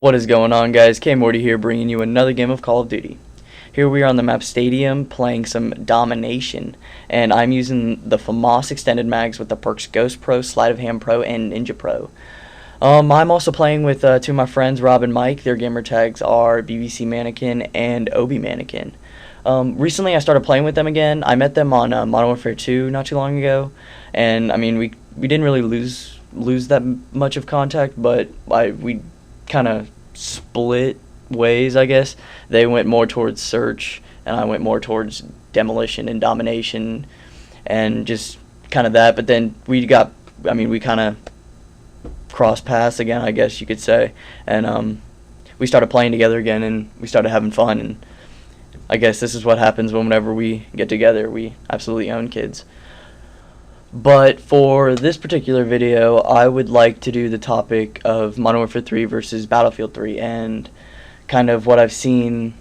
What is going on, guys? K-Morty here, bringing you another game of Call of Duty. Here we are on the map Stadium playing some Domination, and I'm using the FAMAS extended mags with the perks Ghost Pro, Sleight of Hand Pro, and Ninja Pro. I'm also playing with two of my friends, Rob and Mike. Their gamer tags are BBC Mannequin and Obi Mannequin. Recently I started playing with them again. I met them on Modern Warfare 2 not too long ago, and I mean we didn't really lose that much of contact, but we kind of split ways, I guess. They went more towards search, and I went more towards demolition and domination, and just kind of that. But then we kind of crossed paths again, I guess you could say, and we started playing together again, and we started having fun. And I guess this is what happens whenever we get together. We absolutely own kids. But for this particular video, I would like to do the topic of Modern Warfare 3 versus Battlefield 3, and kind of what I've seen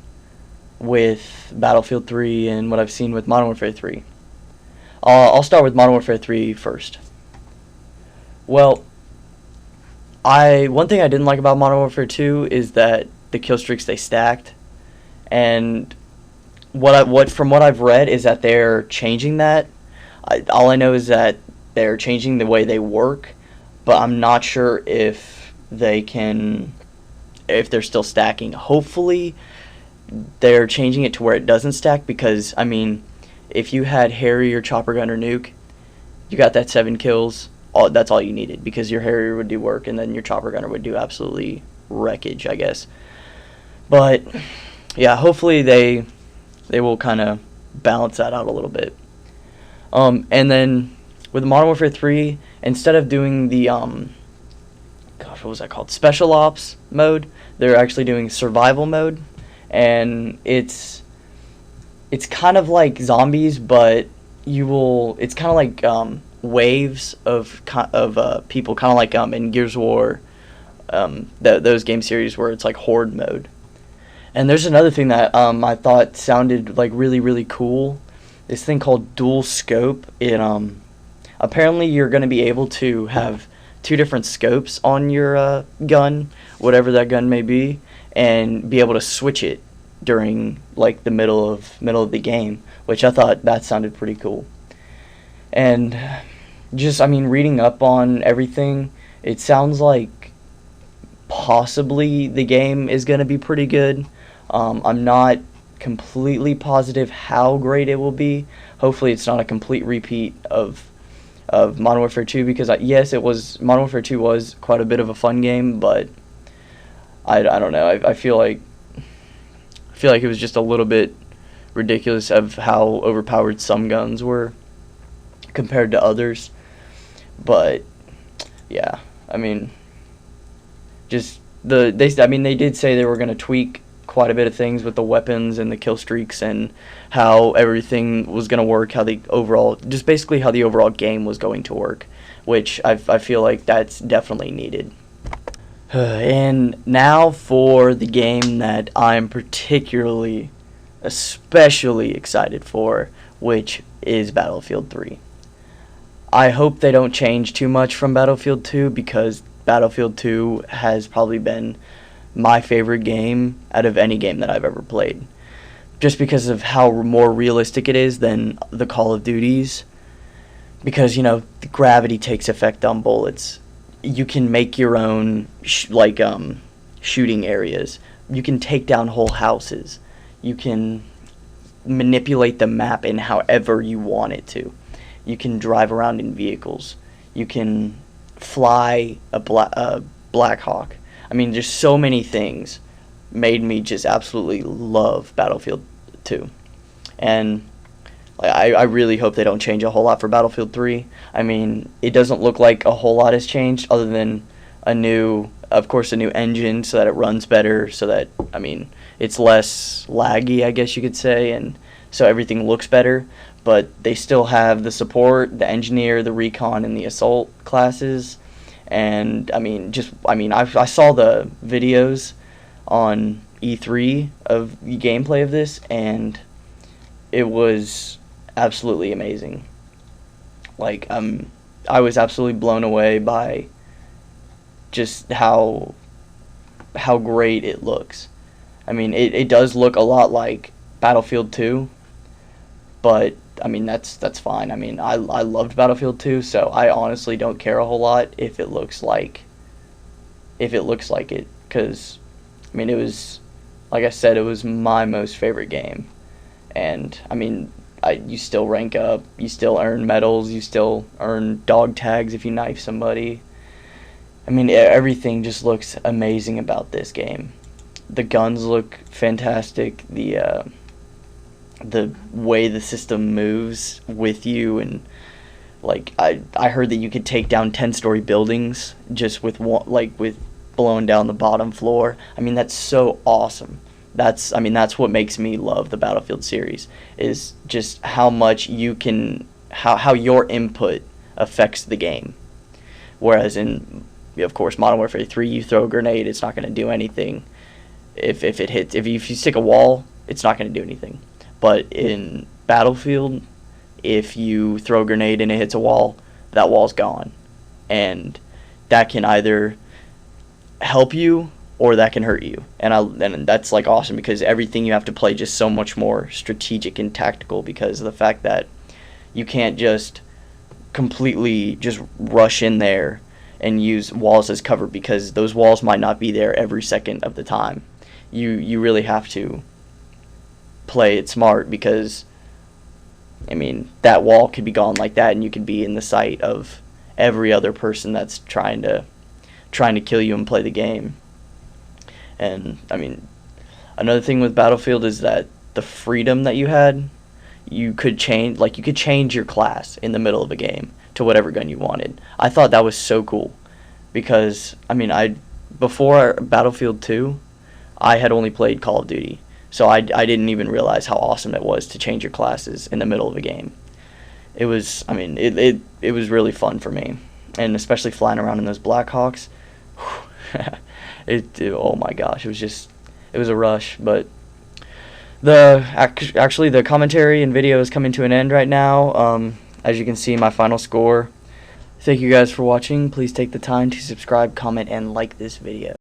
with Battlefield 3 and what I've seen with Modern Warfare 3. I'll start with Modern Warfare 3 first. Well, one thing I didn't like about Modern Warfare 2 is that the kill streaks, they stacked, and from what I've read is that they're changing that. All I know is that they're changing the way they work, but I'm not sure if they're still stacking. Hopefully they're changing it to where it doesn't stack, because I mean, if you had Harrier, Chopper Gun, or Nuke, you got that 7 kills. That's all you needed, because your Harrier would do work and then your Chopper Gunner would do absolutely wreckage, I guess. But yeah, hopefully they will kind of balance that out a little bit. And then with Modern Warfare 3, instead of doing the what was that called? Special Ops mode, they're actually doing survival mode, and it's kind of like zombies, but it's kind of like waves of people, kind of like in Gears of War, those game series where it's like horde mode. And there's another thing that I thought sounded like really cool. This thing called dual scope. It apparently you're going to be able to have 2 different scopes on your gun, whatever that gun may be, and be able to switch it during like the middle of the game, which I thought that sounded pretty cool. And just, I mean, reading up on everything, it sounds like possibly the game is going to be pretty good. I'm not completely positive how great it will be. Hopefully it's not a complete repeat of Modern Warfare 2, because yes, Modern Warfare 2 was quite a bit of a fun game, but I don't know. I feel like it was just a little bit ridiculous of how overpowered some guns were compared to others. But yeah, I mean, just they did say they were going to tweak quite a bit of things with the weapons and the kill streaks and how everything was going to work, how the overall game was going to work, which I feel like that's definitely needed. And now for the game that I'm especially excited for, which is Battlefield 3. I hope they don't change too much from Battlefield 2, because Battlefield 2 has probably been my favorite game out of any game that I've ever played, just because of how more realistic it is than the Call of Duties, because the gravity takes effect on bullets. You can make your own shooting areas. You can take down whole houses. You can manipulate the map in however you want it to. You can drive around in vehicles. You can fly a Black Hawk. I mean, just so many things made me just absolutely love Battlefield 2. And I really hope they don't change a whole lot for Battlefield 3. I mean, it doesn't look like a whole lot has changed, other than a new engine, so that it runs better, so that, I mean, it's less laggy, I guess you could say, and so everything looks better. But they still have the support, the engineer, the recon, and the assault classes. And I saw the videos on E3 of gameplay of this, and it was absolutely amazing. Like, I was absolutely blown away by just how how great it looks. I mean, it does look a lot like Battlefield 2, but I mean that's fine. I mean, I loved Battlefield 2, so I honestly don't care a whole lot if it looks like it, because I mean, it was, like I said, it was my most favorite game. And I mean, you still rank up, you still earn medals, you still earn dog tags if you knife somebody. I mean, everything just looks amazing about this game. The guns look fantastic. The way the system moves with you, and like I heard that you could take down 10-story buildings just with with blowing down the bottom floor. I mean, that's so awesome. That's what makes me love the Battlefield series, is just how much you can, how your input affects the game. Whereas in, of course, Modern Warfare 3, you throw a grenade, it's not going to do anything. If it hits, if you stick a wall, it's not going to do anything. But in Battlefield, if you throw a grenade and it hits a wall, that wall's gone. And that can either help you or that can hurt you. And that's like awesome, because everything you have to play just so much more strategic and tactical, because of the fact that you can't just completely just rush in there and use walls as cover, because those walls might not be there every second of the time. You really have to play it smart, because I mean, that wall could be gone like that and you could be in the sight of every other person that's trying to kill you and play the game. And I mean, another thing with Battlefield is that the freedom that you had, you could change your class in the middle of a game to whatever gun you wanted. I thought that was so cool, because I mean, before Battlefield 2, I had only played Call of Duty, so I didn't even realize how awesome it was to change your classes in the middle of a game. It was, I mean, it was really fun for me, and especially flying around in those Blackhawks. Oh my gosh, it was a rush. But actually the commentary and video is coming to an end right now. As you can see, my final score. Thank you guys for watching. Please take the time to subscribe, comment, and like this video.